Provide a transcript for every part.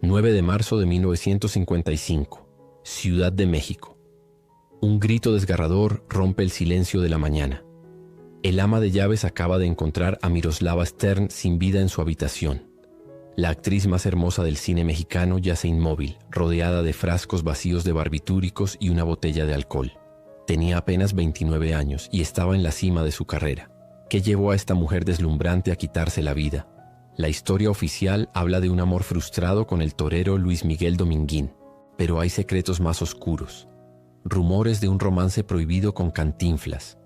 9 de marzo de 1955, Ciudad de México. Un grito desgarrador rompe el silencio de la mañana. El ama de llaves acaba de encontrar a Miroslava Stern sin vida en su habitación. La actriz más hermosa del cine mexicano yace inmóvil, rodeada de frascos vacíos de barbitúricos y una botella de alcohol. Tenía apenas 29 años y estaba en la cima de su carrera. ¿Qué llevó a esta mujer deslumbrante a quitarse la vida? La historia oficial habla de un amor frustrado con el torero Luis Miguel Dominguín, pero hay secretos más oscuros. Rumores de un romance prohibido con Cantinflas.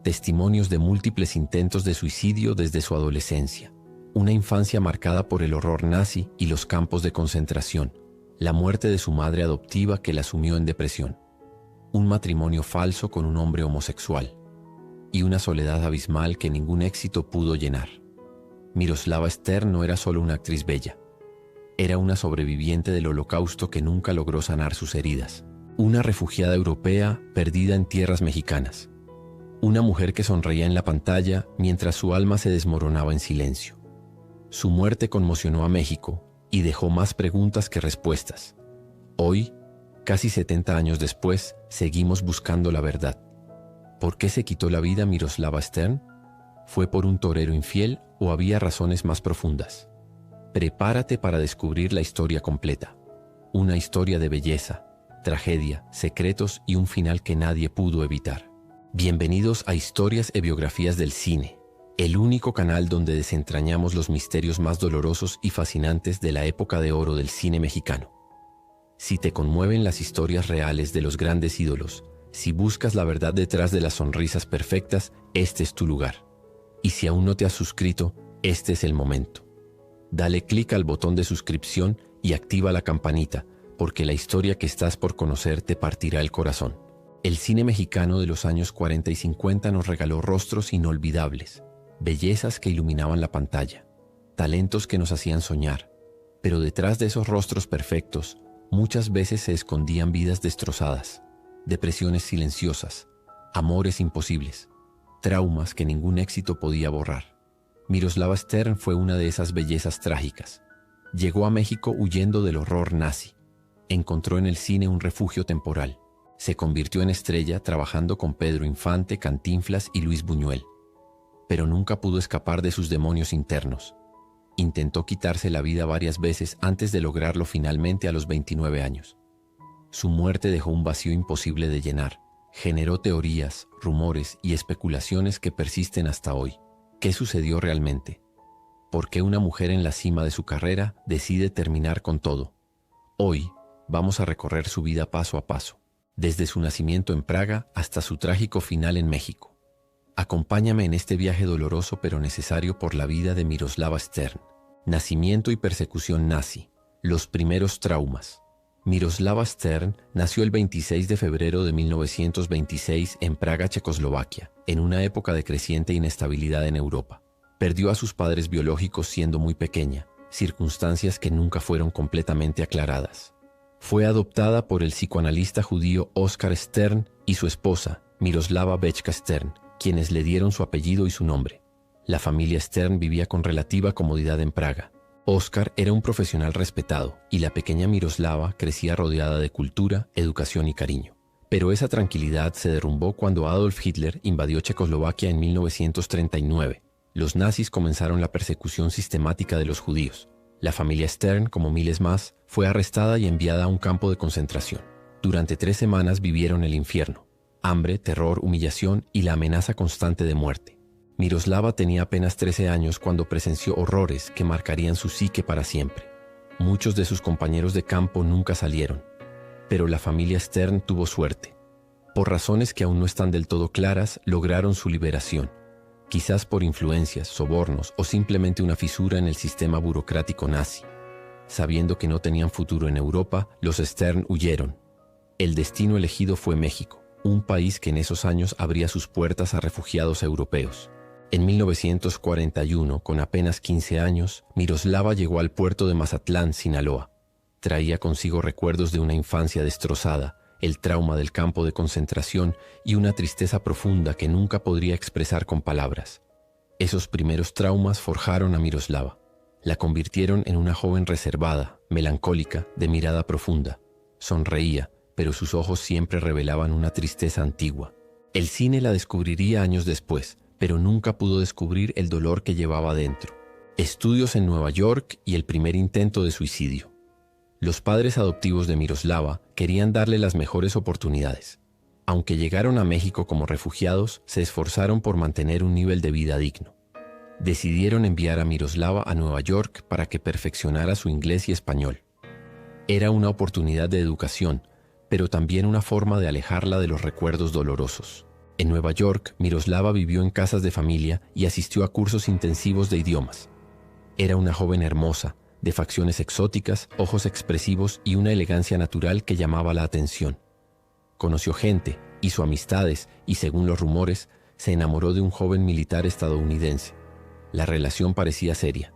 Testimonios de múltiples intentos de suicidio desde su adolescencia. Una infancia marcada por el horror nazi y los campos de concentración. La muerte de su madre adoptiva que la sumió en depresión. Un matrimonio falso con un hombre homosexual. Y una soledad abismal que ningún éxito pudo llenar. Miroslava Stern no era solo una actriz bella. Era una sobreviviente del Holocausto que nunca logró sanar sus heridas. Una refugiada europea perdida en tierras mexicanas. Una mujer que sonreía en la pantalla mientras su alma se desmoronaba en silencio. Su muerte conmocionó a México y dejó más preguntas que respuestas. Hoy, casi 70 años después, seguimos buscando la verdad. ¿Por qué se quitó la vida Miroslava Stern? ¿Fue por un torero infiel o había razones más profundas? Prepárate para descubrir la historia completa. Una historia de belleza, tragedia, secretos y un final que nadie pudo evitar. Bienvenidos a Historias y Biografías del Cine, el único canal donde desentrañamos los misterios más dolorosos y fascinantes de la época de oro del cine mexicano. Si te conmueven las historias reales de los grandes ídolos, si buscas la verdad detrás de las sonrisas perfectas, este es tu lugar. Y si aún no te has suscrito, este es el momento. Dale clic al botón de suscripción y activa la campanita, porque la historia que estás por conocer te partirá el corazón. El cine mexicano de los años 40 y 50 nos regaló rostros inolvidables, bellezas que iluminaban la pantalla, talentos que nos hacían soñar. Pero detrás de esos rostros perfectos, muchas veces se escondían vidas destrozadas, depresiones silenciosas, amores imposibles, traumas que ningún éxito podía borrar. Miroslava Stern fue una de esas bellezas trágicas. Llegó a México huyendo del horror nazi. Encontró en el cine un refugio temporal. Se convirtió en estrella trabajando con Pedro Infante, Cantinflas y Luis Buñuel. Pero nunca pudo escapar de sus demonios internos. Intentó quitarse la vida varias veces antes de lograrlo finalmente a los 29 años. Su muerte dejó un vacío imposible de llenar. Generó teorías, rumores y especulaciones que persisten hasta hoy. ¿Qué sucedió realmente? ¿Por qué una mujer en la cima de su carrera decide terminar con todo? Hoy vamos a recorrer su vida paso a paso, desde su nacimiento en Praga hasta su trágico final en México. Acompáñame en este viaje doloroso pero necesario por la vida de Miroslava Stern. Nacimiento y persecución nazi. Los primeros traumas. Miroslava Stern nació el 26 de febrero de 1926 en Praga, Checoslovaquia, en una época de creciente inestabilidad en Europa. Perdió a sus padres biológicos siendo muy pequeña, circunstancias que nunca fueron completamente aclaradas. Fue adoptada por el psicoanalista judío Oskar Stern y su esposa, Miroslava Bechka Stern, quienes le dieron su apellido y su nombre. La familia Stern vivía con relativa comodidad en Praga. Oskar era un profesional respetado y la pequeña Miroslava crecía rodeada de cultura, educación y cariño. Pero esa tranquilidad se derrumbó cuando Adolf Hitler invadió Checoslovaquia en 1939. Los nazis comenzaron la persecución sistemática de los judíos. La familia Stern, como miles más, fue arrestada y enviada a un campo de concentración. Durante 3 semanas vivieron el infierno. Hambre, terror, humillación y la amenaza constante de muerte. Miroslava tenía apenas 13 años cuando presenció horrores que marcarían su psique para siempre. Muchos de sus compañeros de campo nunca salieron, pero la familia Stern tuvo suerte. Por razones que aún no están del todo claras, lograron su liberación, quizás por influencias, sobornos o simplemente una fisura en el sistema burocrático nazi. Sabiendo que no tenían futuro en Europa, los Stern huyeron. El destino elegido fue México, un país que en esos años abría sus puertas a refugiados europeos. En 1941, con apenas 15 años, Miroslava llegó al puerto de Mazatlán, Sinaloa. Traía consigo recuerdos de una infancia destrozada, el trauma del campo de concentración y una tristeza profunda que nunca podría expresar con palabras. Esos primeros traumas forjaron a Miroslava. La convirtieron en una joven reservada, melancólica, de mirada profunda. Sonreía, pero sus ojos siempre revelaban una tristeza antigua. El cine la descubriría años después, pero nunca pudo descubrir el dolor que llevaba dentro. Estudios en Nueva York y el primer intento de suicidio. Los padres adoptivos de Miroslava querían darle las mejores oportunidades. Aunque llegaron a México como refugiados, se esforzaron por mantener un nivel de vida digno. Decidieron enviar a Miroslava a Nueva York para que perfeccionara su inglés y español. Era una oportunidad de educación, pero también una forma de alejarla de los recuerdos dolorosos. En Nueva York, Miroslava vivió en casas de familia y asistió a cursos intensivos de idiomas. Era una joven hermosa, de facciones exóticas, ojos expresivos y una elegancia natural que llamaba la atención. Conoció gente, hizo amistades y, según los rumores, se enamoró de un joven militar estadounidense. La relación parecía seria.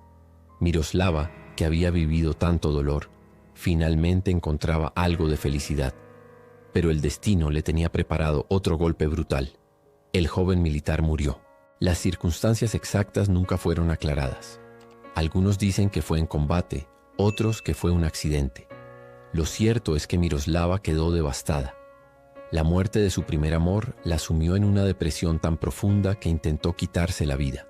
Miroslava, que había vivido tanto dolor, finalmente encontraba algo de felicidad. Pero el destino le tenía preparado otro golpe brutal. El joven militar murió. Las circunstancias exactas nunca fueron aclaradas. Algunos dicen que fue en combate, otros que fue un accidente. Lo cierto es que Miroslava quedó devastada. La muerte de su primer amor la sumió en una depresión tan profunda que intentó quitarse la vida.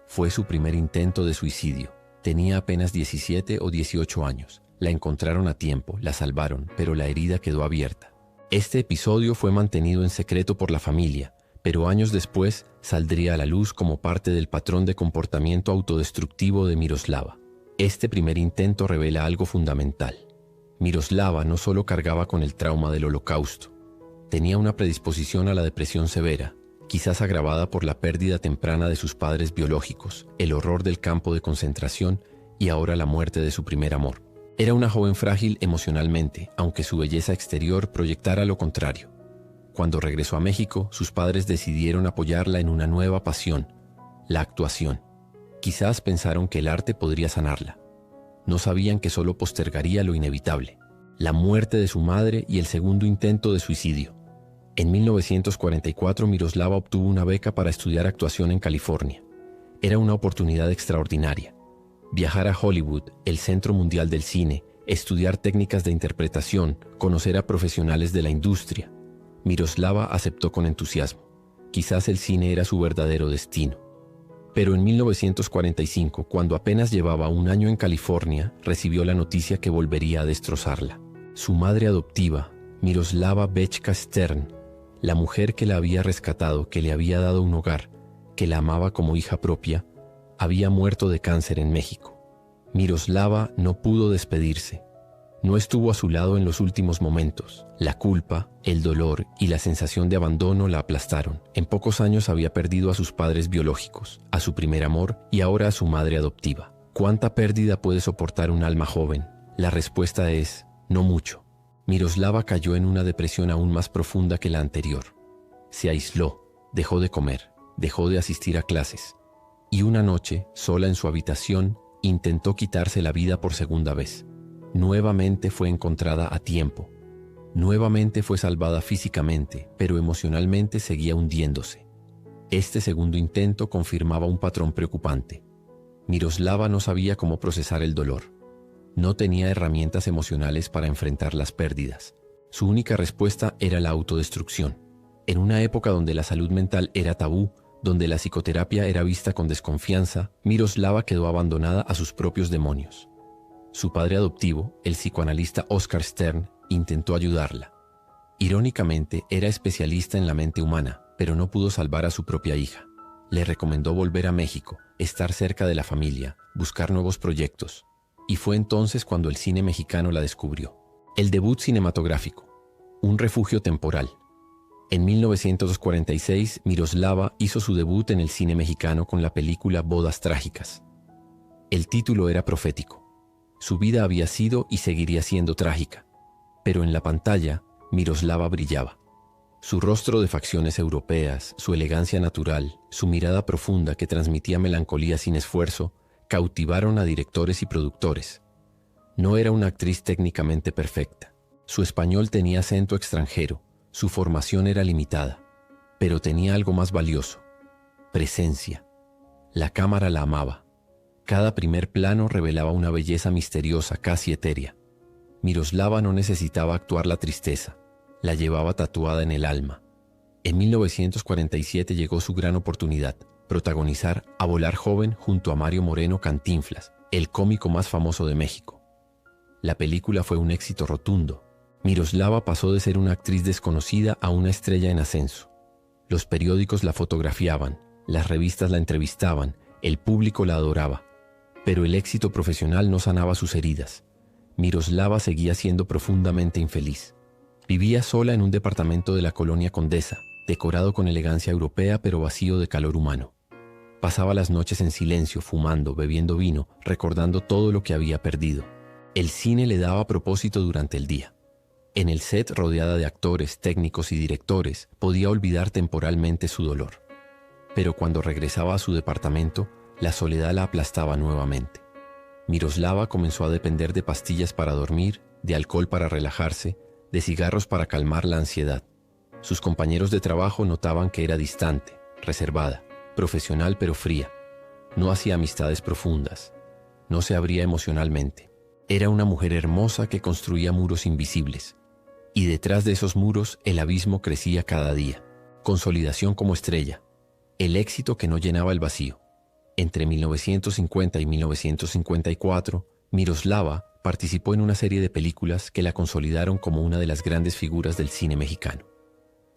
Fue su primer intento de suicidio. Tenía apenas 17 o 18 años. La encontraron a tiempo, la salvaron, pero la herida quedó abierta. Este episodio fue mantenido en secreto por la familia, pero años después saldría a la luz como parte del patrón de comportamiento autodestructivo de Miroslava. Este primer intento revela algo fundamental. Miroslava no solo cargaba con el trauma del Holocausto, tenía una predisposición a la depresión severa, quizás agravada por la pérdida temprana de sus padres biológicos, el horror del campo de concentración y ahora la muerte de su primer amor. Era una joven frágil emocionalmente, aunque su belleza exterior proyectara lo contrario. Cuando regresó a México, sus padres decidieron apoyarla en una nueva pasión, la actuación. Quizás pensaron que el arte podría sanarla. No sabían que solo postergaría lo inevitable, la muerte de su madre y el segundo intento de suicidio. En 1944, Miroslava obtuvo una beca para estudiar actuación en California. Era una oportunidad extraordinaria. Viajar a Hollywood, el centro mundial del cine, estudiar técnicas de interpretación, conocer a profesionales de la industria. Miroslava aceptó con entusiasmo. Quizás el cine era su verdadero destino. Pero en 1945, cuando apenas llevaba un año en California, recibió la noticia que volvería a destrozarla. Su madre adoptiva, Miroslava Bechka Stern, la mujer que la había rescatado, que le había dado un hogar, que la amaba como hija propia, había muerto de cáncer en México. Miroslava no pudo despedirse. No estuvo a su lado en los últimos momentos. La culpa, el dolor y la sensación de abandono la aplastaron. En pocos años había perdido a sus padres biológicos, a su primer amor y ahora a su madre adoptiva. ¿Cuánta pérdida puede soportar un alma joven? La respuesta es, no mucho. Miroslava cayó en una depresión aún más profunda que la anterior. Se aisló, dejó de comer, dejó de asistir a clases. Y una noche, sola en su habitación, intentó quitarse la vida por segunda vez. Nuevamente fue encontrada a tiempo. Nuevamente fue salvada físicamente, pero emocionalmente seguía hundiéndose. Este segundo intento confirmaba un patrón preocupante. Miroslava no sabía cómo procesar el dolor. No tenía herramientas emocionales para enfrentar las pérdidas. Su única respuesta era la autodestrucción. En una época donde la salud mental era tabú, donde la psicoterapia era vista con desconfianza, Miroslava quedó abandonada a sus propios demonios. Su padre adoptivo, el psicoanalista Oscar Stern, intentó ayudarla. Irónicamente, era especialista en la mente humana, pero no pudo salvar a su propia hija. Le recomendó volver a México, estar cerca de la familia, buscar nuevos proyectos. Y fue entonces cuando el cine mexicano la descubrió. El debut cinematográfico, Un refugio temporal. En 1946, Miroslava hizo su debut en el cine mexicano con la película Bodas Trágicas. El título era profético. Su vida había sido y seguiría siendo trágica, pero en la pantalla, Miroslava brillaba. Su rostro de facciones europeas, su elegancia natural, su mirada profunda que transmitía melancolía sin esfuerzo, cautivaron a directores y productores. No era una actriz técnicamente perfecta. Su español tenía acento extranjero, su formación era limitada, pero tenía algo más valioso: presencia. La cámara la amaba. Cada primer plano revelaba una belleza misteriosa, casi etérea. Miroslava no necesitaba actuar la tristeza, la llevaba tatuada en el alma. En 1947 llegó su gran oportunidad, protagonizar A volar joven junto a Mario Moreno Cantinflas, el cómico más famoso de México. La película fue un éxito rotundo. Miroslava pasó de ser una actriz desconocida a una estrella en ascenso. Los periódicos la fotografiaban, las revistas la entrevistaban, el público la adoraba. Pero el éxito profesional no sanaba sus heridas. Miroslava seguía siendo profundamente infeliz. Vivía sola en un departamento de la colonia Condesa, decorado con elegancia europea pero vacío de calor humano. Pasaba las noches en silencio, fumando, bebiendo vino, recordando todo lo que había perdido. El cine le daba propósito durante el día. En el set, rodeada de actores, técnicos y directores, podía olvidar temporalmente su dolor. Pero cuando regresaba a su departamento, la soledad la aplastaba nuevamente. Miroslava comenzó a depender de pastillas para dormir, de alcohol para relajarse, de cigarros para calmar la ansiedad. Sus compañeros de trabajo notaban que era distante, reservada, profesional pero fría. No hacía amistades profundas. No se abría emocionalmente. Era una mujer hermosa que construía muros invisibles. Y detrás de esos muros el abismo crecía cada día. Consolidación como estrella. El éxito que no llenaba el vacío. Entre 1950 y 1954, Miroslava participó en una serie de películas que la consolidaron como una de las grandes figuras del cine mexicano.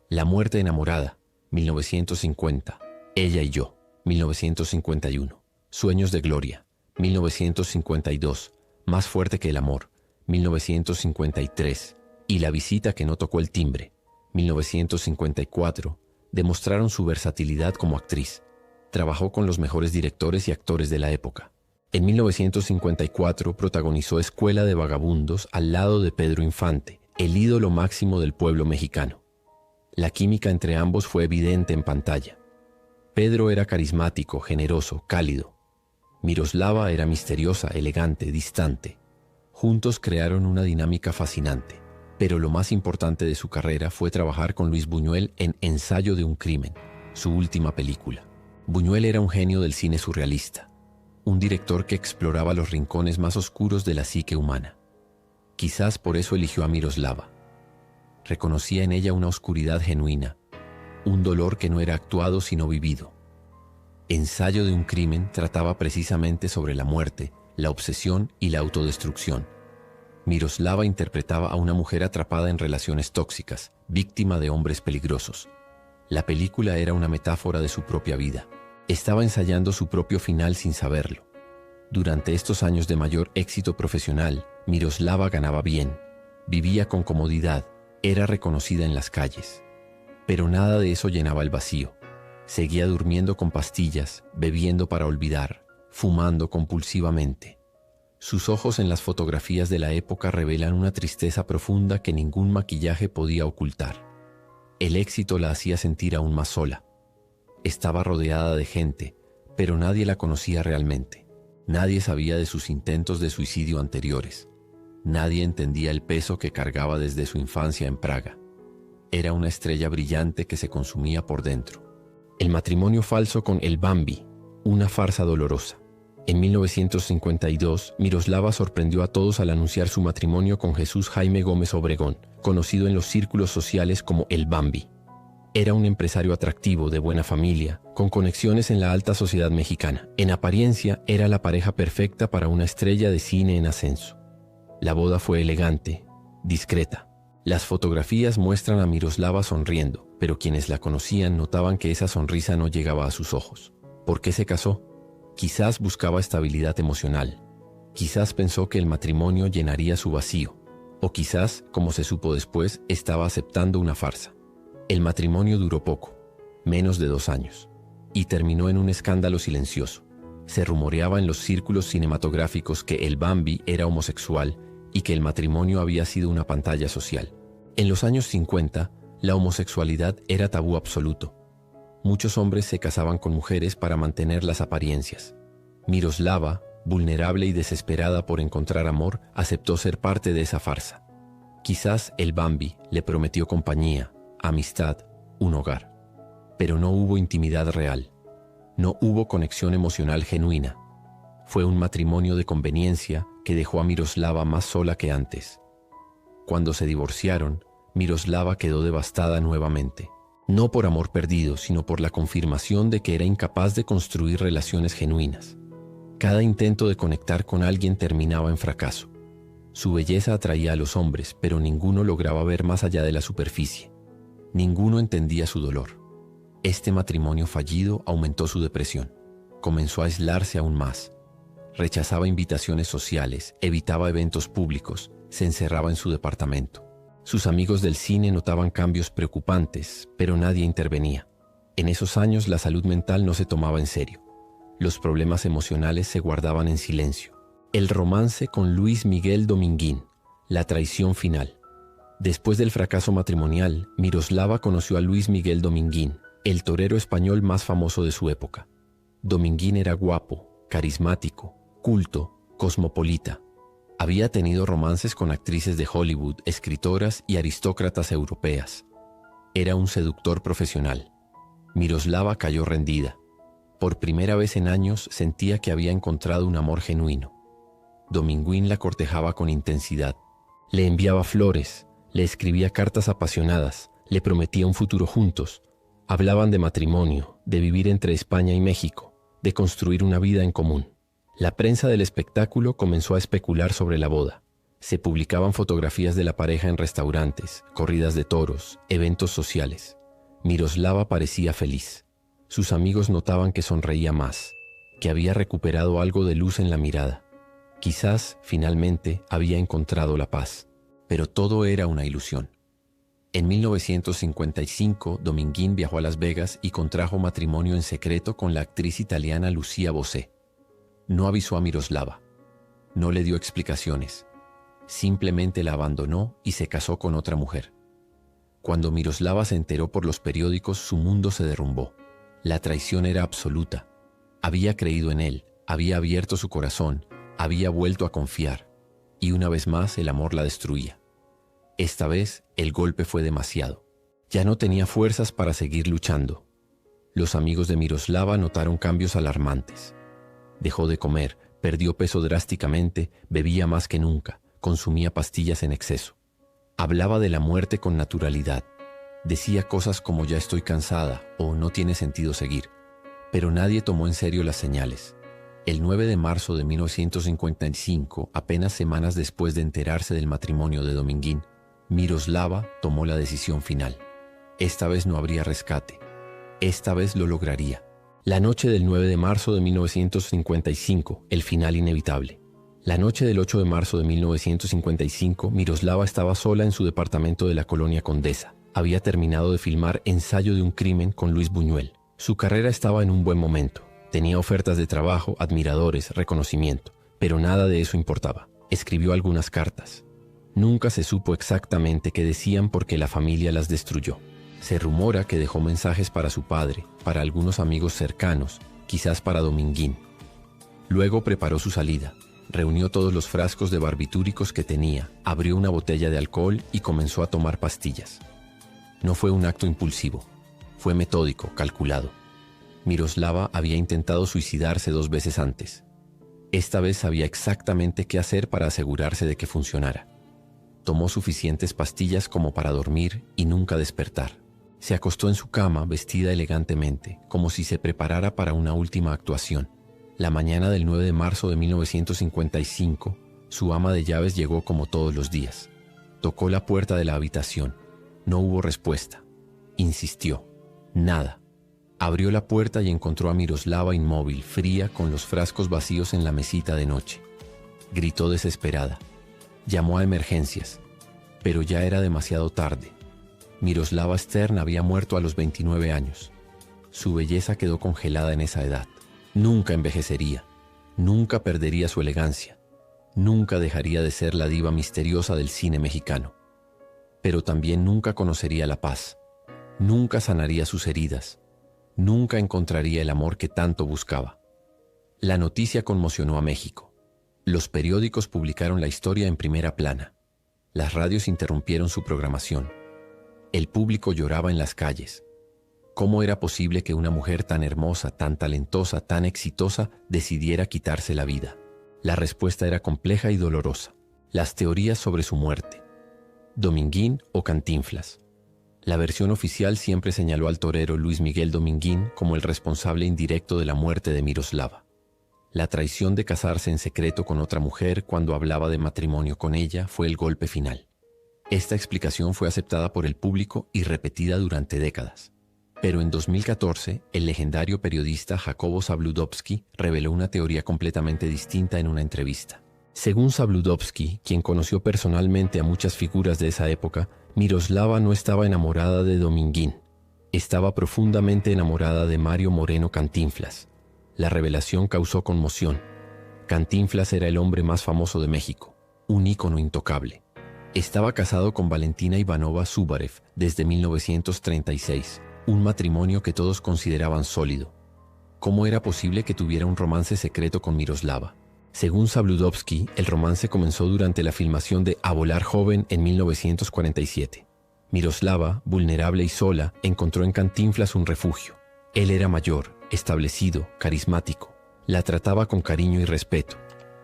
La muerte enamorada, 1950. Ella y yo, 1951. Sueños de gloria, 1952. Más fuerte que el amor, 1953. Y La visita que no tocó el timbre, 1954. Demostraron su versatilidad como actriz. Trabajó con los mejores directores y actores de la época. En 1954 protagonizó Escuela de Vagabundos al lado de Pedro Infante, el ídolo máximo del pueblo mexicano. La química entre ambos fue evidente en pantalla. Pedro era carismático, generoso, cálido. Miroslava era misteriosa, elegante, distante. Juntos crearon una dinámica fascinante. Pero lo más importante de su carrera fue trabajar con Luis Buñuel en Ensayo de un crimen, su última película. Buñuel era un genio del cine surrealista, un director que exploraba los rincones más oscuros de la psique humana. Quizás por eso eligió a Miroslava. Reconocía en ella una oscuridad genuina, un dolor que no era actuado sino vivido. Ensayo de un crimen trataba precisamente sobre la muerte, la obsesión y la autodestrucción. Miroslava interpretaba a una mujer atrapada en relaciones tóxicas, víctima de hombres peligrosos. La película era una metáfora de su propia vida. Estaba ensayando su propio final sin saberlo. Durante estos años de mayor éxito profesional, Miroslava ganaba bien, vivía con comodidad, era reconocida en las calles. Pero nada de eso llenaba el vacío. Seguía durmiendo con pastillas, bebiendo para olvidar, fumando compulsivamente. Sus ojos en las fotografías de la época revelan una tristeza profunda que ningún maquillaje podía ocultar. El éxito la hacía sentir aún más sola. Estaba rodeada de gente, pero nadie la conocía realmente. Nadie sabía de sus intentos de suicidio anteriores. Nadie entendía el peso que cargaba desde su infancia en Praga. Era una estrella brillante que se consumía por dentro. El matrimonio falso con el Bambi, una farsa dolorosa. En 1952, Miroslava sorprendió a todos al anunciar su matrimonio con Jesús Jaime Gómez Obregón, conocido en los círculos sociales como el Bambi. Era un empresario atractivo, de buena familia, con conexiones en la alta sociedad mexicana. En apariencia, era la pareja perfecta para una estrella de cine en ascenso. La boda fue elegante, discreta. Las fotografías muestran a Miroslava sonriendo, pero quienes la conocían notaban que esa sonrisa no llegaba a sus ojos. ¿Por qué se casó? Quizás buscaba estabilidad emocional. Quizás pensó que el matrimonio llenaría su vacío. O quizás, como se supo después, estaba aceptando una farsa. El matrimonio duró poco, menos de 2 años, y terminó en un escándalo silencioso. Se rumoreaba en los círculos cinematográficos que el Bambi era homosexual y que el matrimonio había sido una pantalla social. En los años 50, la homosexualidad era tabú absoluto. Muchos hombres se casaban con mujeres para mantener las apariencias. Miroslava, vulnerable y desesperada por encontrar amor, aceptó ser parte de esa farsa. Quizás el Bambi le prometió compañía, amistad, un hogar. Pero no hubo intimidad real. No hubo conexión emocional genuina. Fue un matrimonio de conveniencia que dejó a Miroslava más sola que antes. Cuando se divorciaron, Miroslava quedó devastada nuevamente, no por amor perdido, sino por la confirmación de que era incapaz de construir relaciones genuinas. Cada intento de conectar con alguien terminaba en fracaso. Su belleza atraía a los hombres, pero ninguno lograba ver más allá de la superficie. Ninguno entendía su dolor. Este matrimonio fallido aumentó su depresión. Comenzó a aislarse aún más. Rechazaba invitaciones sociales, evitaba eventos públicos, se encerraba en su departamento. Sus amigos del cine notaban cambios preocupantes, pero nadie intervenía. En esos años la salud mental no se tomaba en serio. Los problemas emocionales se guardaban en silencio. El romance con Luis Miguel Dominguín, la traición final. Después del fracaso matrimonial, Miroslava conoció a Luis Miguel Dominguín, el torero español más famoso de su época. Dominguín era guapo, carismático, culto, cosmopolita. Había tenido romances con actrices de Hollywood, escritoras y aristócratas europeas. Era un seductor profesional. Miroslava cayó rendida. Por primera vez en años sentía que había encontrado un amor genuino. Dominguín la cortejaba con intensidad. Le enviaba flores, le escribía cartas apasionadas, le prometía un futuro juntos. Hablaban de matrimonio, de vivir entre España y México, de construir una vida en común. La prensa del espectáculo comenzó a especular sobre la boda. Se publicaban fotografías de la pareja en restaurantes, corridas de toros, eventos sociales. Miroslava parecía feliz. Sus amigos notaban que sonreía más, que había recuperado algo de luz en la mirada. Quizás, finalmente, había encontrado la paz. Pero todo era una ilusión. En 1955, Dominguín viajó a Las Vegas y contrajo matrimonio en secreto con la actriz italiana Lucia Bosé. No avisó a Miroslava. No le dio explicaciones. Simplemente la abandonó y se casó con otra mujer. Cuando Miroslava se enteró por los periódicos, su mundo se derrumbó. La traición era absoluta. Había creído en él, había abierto su corazón, había vuelto a confiar. Y una vez más el amor la destruía. Esta vez el golpe fue demasiado. Ya no tenía fuerzas para seguir luchando. Los amigos de Miroslava notaron cambios alarmantes. Dejó de comer, perdió peso drásticamente, bebía más que nunca, consumía pastillas en exceso. Hablaba de la muerte con naturalidad. Decía cosas como ya estoy cansada o no tiene sentido seguir. Pero nadie tomó en serio las señales. El 9 de marzo de 1955, apenas semanas después de enterarse del matrimonio de Dominguín, Miroslava tomó la decisión final. Esta vez no habría rescate. Esta vez lo lograría. La noche del 9 de marzo de 1955, el final inevitable. La noche del 8 de marzo de 1955, Miroslava estaba sola en su departamento de la colonia Condesa. Había terminado de filmar Ensayo de un crimen con Luis Buñuel. Su carrera estaba en un buen momento. Tenía ofertas de trabajo, admiradores, reconocimiento, pero nada de eso importaba. Escribió algunas cartas. Nunca se supo exactamente qué decían porque la familia las destruyó. Se rumora que dejó mensajes para su padre, para algunos amigos cercanos, quizás para Dominguín. Luego preparó su salida. Reunió todos los frascos de barbitúricos que tenía, abrió una botella de alcohol y comenzó a tomar pastillas. No fue un acto impulsivo. Fue metódico, calculado. Miroslava había intentado suicidarse 2 veces antes. Esta vez sabía exactamente qué hacer para asegurarse de que funcionara. Tomó suficientes pastillas como para dormir y nunca despertar. Se acostó en su cama vestida elegantemente, como si se preparara para una última actuación. La mañana del 9 de marzo de 1955, su ama de llaves llegó como todos los días. Tocó la puerta de la habitación. No hubo respuesta. Insistió. Nada. Abrió la puerta y encontró a Miroslava inmóvil, fría, con los frascos vacíos en la mesita de noche. Gritó desesperada. Llamó a emergencias, pero ya era demasiado tarde. Miroslava Stern había muerto a los 29 años. Su belleza quedó congelada en esa edad. Nunca envejecería, nunca perdería su elegancia, nunca dejaría de ser la diva misteriosa del cine mexicano. Pero también nunca conocería la paz, nunca sanaría sus heridas, nunca encontraría el amor que tanto buscaba. La noticia conmocionó a México. Los periódicos publicaron la historia en primera plana. Las radios interrumpieron su programación. El público lloraba en las calles. ¿Cómo era posible que una mujer tan hermosa, tan talentosa, tan exitosa decidiera quitarse la vida? La respuesta era compleja y dolorosa. Las teorías sobre su muerte. Dominguín o Cantinflas. La versión oficial siempre señaló al torero Luis Miguel Dominguín como el responsable indirecto de la muerte de Miroslava. La traición de casarse en secreto con otra mujer cuando hablaba de matrimonio con ella fue el golpe final. Esta explicación fue aceptada por el público y repetida durante décadas. Pero en 2014, el legendario periodista Jacobo Zabludovsky reveló una teoría completamente distinta en una entrevista. Según Zabludovsky, quien conoció personalmente a muchas figuras de esa época, Miroslava no estaba enamorada de Dominguín. Estaba profundamente enamorada de Mario Moreno Cantinflas. La revelación causó conmoción. Cantinflas era el hombre más famoso de México, un ícono intocable. Estaba casado con Valentina Ivanova Zubarev desde 1936, un matrimonio que todos consideraban sólido. ¿Cómo era posible que tuviera un romance secreto con Miroslava? Según Zabludovsky, el romance comenzó durante la filmación de A volar joven en 1947. Miroslava, vulnerable y sola, encontró en Cantinflas un refugio. Él era mayor, establecido, carismático. La trataba con cariño y respeto,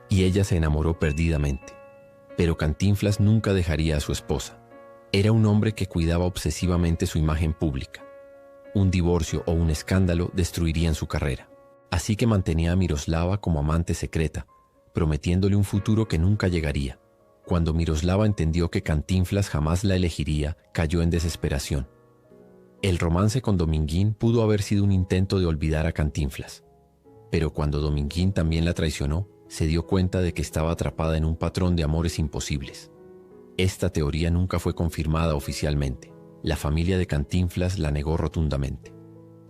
y ella se enamoró perdidamente. Pero Cantinflas nunca dejaría a su esposa. Era un hombre que cuidaba obsesivamente su imagen pública. Un divorcio o un escándalo destruirían su carrera. Así que mantenía a Miroslava como amante secreta, prometiéndole un futuro que nunca llegaría. Cuando Miroslava entendió que Cantinflas jamás la elegiría, cayó en desesperación. El romance con Dominguín pudo haber sido un intento de olvidar a Cantinflas. Pero cuando Dominguín también la traicionó, se dio cuenta de que estaba atrapada en un patrón de amores imposibles. Esta teoría nunca fue confirmada oficialmente. La familia de Cantinflas la negó rotundamente.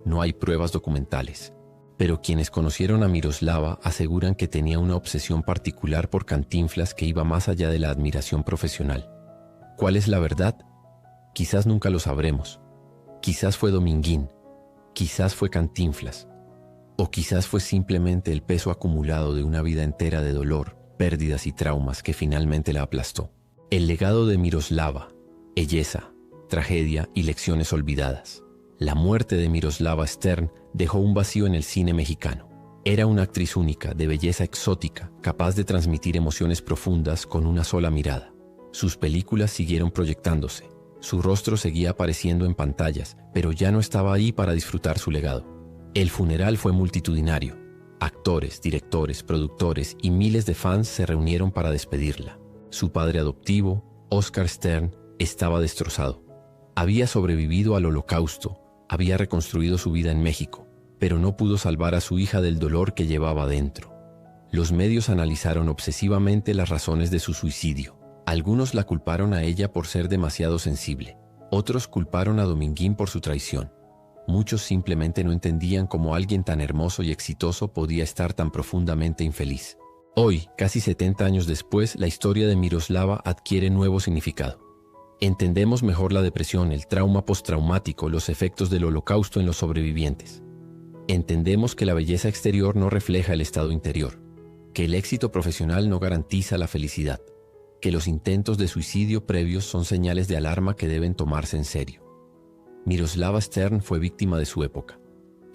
No hay pruebas documentales. Pero quienes conocieron a Miroslava aseguran que tenía una obsesión particular por Cantinflas que iba más allá de la admiración profesional. ¿Cuál es la verdad? Quizás nunca lo sabremos. Quizás fue Dominguín, quizás fue Cantinflas, o quizás fue simplemente el peso acumulado de una vida entera de dolor, pérdidas y traumas que finalmente la aplastó. El legado de Miroslava, belleza, tragedia y lecciones olvidadas. La muerte de Miroslava Stern dejó un vacío en el cine mexicano. Era una actriz única, de belleza exótica, capaz de transmitir emociones profundas con una sola mirada. Sus películas siguieron proyectándose. Su rostro seguía apareciendo en pantallas, pero ya no estaba ahí para disfrutar su legado. El funeral fue multitudinario. Actores, directores, productores y miles de fans se reunieron para despedirla. Su padre adoptivo, Oscar Stern, estaba destrozado. Había sobrevivido al Holocausto, había reconstruido su vida en México, pero no pudo salvar a su hija del dolor que llevaba dentro. Los medios analizaron obsesivamente las razones de su suicidio. Algunos la culparon a ella por ser demasiado sensible. Otros culparon a Dominguín por su traición. Muchos simplemente no entendían cómo alguien tan hermoso y exitoso podía estar tan profundamente infeliz. Hoy, casi 70 años después, la historia de Miroslava adquiere nuevo significado. Entendemos mejor la depresión, el trauma postraumático, los efectos del Holocausto en los sobrevivientes. Entendemos que la belleza exterior no refleja el estado interior, que el éxito profesional no garantiza la felicidad, que los intentos de suicidio previos son señales de alarma que deben tomarse en serio. Miroslava Stern fue víctima de su época.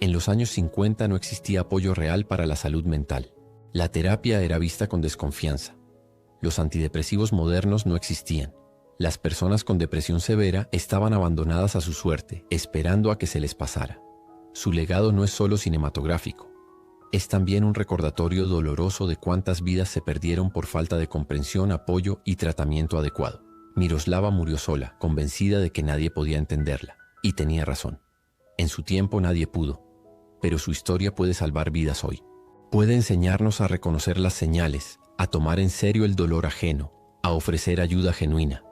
En los años 50 no existía apoyo real para la salud mental. La terapia era vista con desconfianza. Los antidepresivos modernos no existían. Las personas con depresión severa estaban abandonadas a su suerte, esperando a que se les pasara. Su legado no es solo cinematográfico. Es también un recordatorio doloroso de cuántas vidas se perdieron por falta de comprensión, apoyo y tratamiento adecuado. Miroslava murió sola, convencida de que nadie podía entenderla. Y tenía razón. En su tiempo nadie pudo. Pero su historia puede salvar vidas hoy. Puede enseñarnos a reconocer las señales, a tomar en serio el dolor ajeno, a ofrecer ayuda genuina.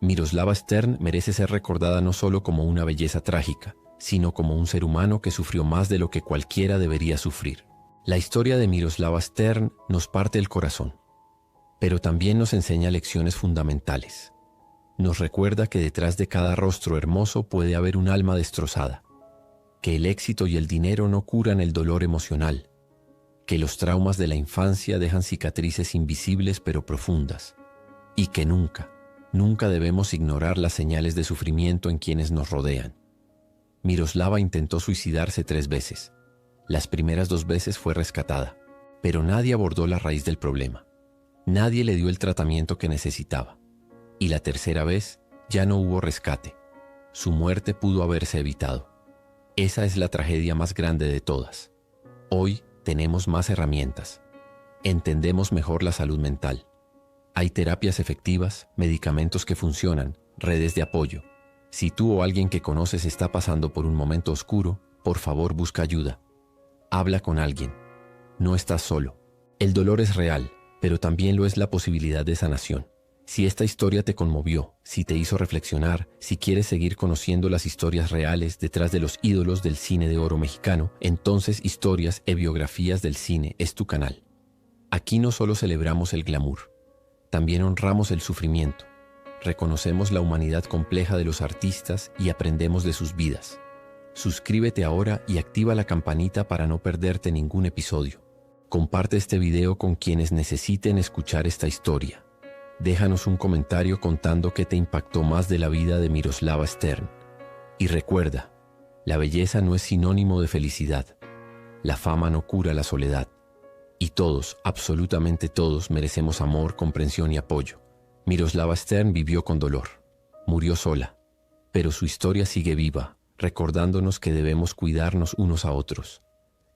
Miroslava Stern merece ser recordada no solo como una belleza trágica, sino como un ser humano que sufrió más de lo que cualquiera debería sufrir. La historia de Miroslava Stern nos parte el corazón, pero también nos enseña lecciones fundamentales. Nos recuerda que detrás de cada rostro hermoso puede haber un alma destrozada, que el éxito y el dinero no curan el dolor emocional, que los traumas de la infancia dejan cicatrices invisibles pero profundas, y que nunca debemos ignorar las señales de sufrimiento en quienes nos rodean. Miroslava intentó suicidarse 3 veces. Las primeras 2 veces fue rescatada, pero nadie abordó la raíz del problema. Nadie le dio el tratamiento que necesitaba. Y la tercera vez ya no hubo rescate. Su muerte pudo haberse evitado. Esa es la tragedia más grande de todas. Hoy tenemos más herramientas. Entendemos mejor la salud mental. Hay terapias efectivas, medicamentos que funcionan, redes de apoyo. Si tú o alguien que conoces está pasando por un momento oscuro, por favor busca ayuda. Habla con alguien. No estás solo. El dolor es real, pero también lo es la posibilidad de sanación. Si esta historia te conmovió, si te hizo reflexionar, si quieres seguir conociendo las historias reales detrás de los ídolos del cine de oro mexicano, entonces Historias e Biografías del Cine es tu canal. Aquí no solo celebramos el glamour, también honramos el sufrimiento. Reconocemos la humanidad compleja de los artistas y aprendemos de sus vidas. Suscríbete ahora y activa la campanita para no perderte ningún episodio. Comparte este video con quienes necesiten escuchar esta historia. Déjanos un comentario contando qué te impactó más de la vida de Miroslava Stern. Y recuerda, la belleza no es sinónimo de felicidad. La fama no cura la soledad. Y todos, absolutamente todos, merecemos amor, comprensión y apoyo. Miroslava Stern vivió con dolor. Murió sola. Pero su historia sigue viva, recordándonos que debemos cuidarnos unos a otros.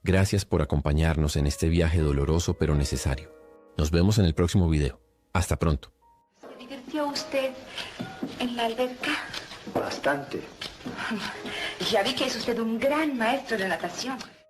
Gracias por acompañarnos en este viaje doloroso pero necesario. Nos vemos en el próximo video. Hasta pronto. ¿Se divirtió usted en la alberca? Bastante. Ya vi que es usted un gran maestro de natación.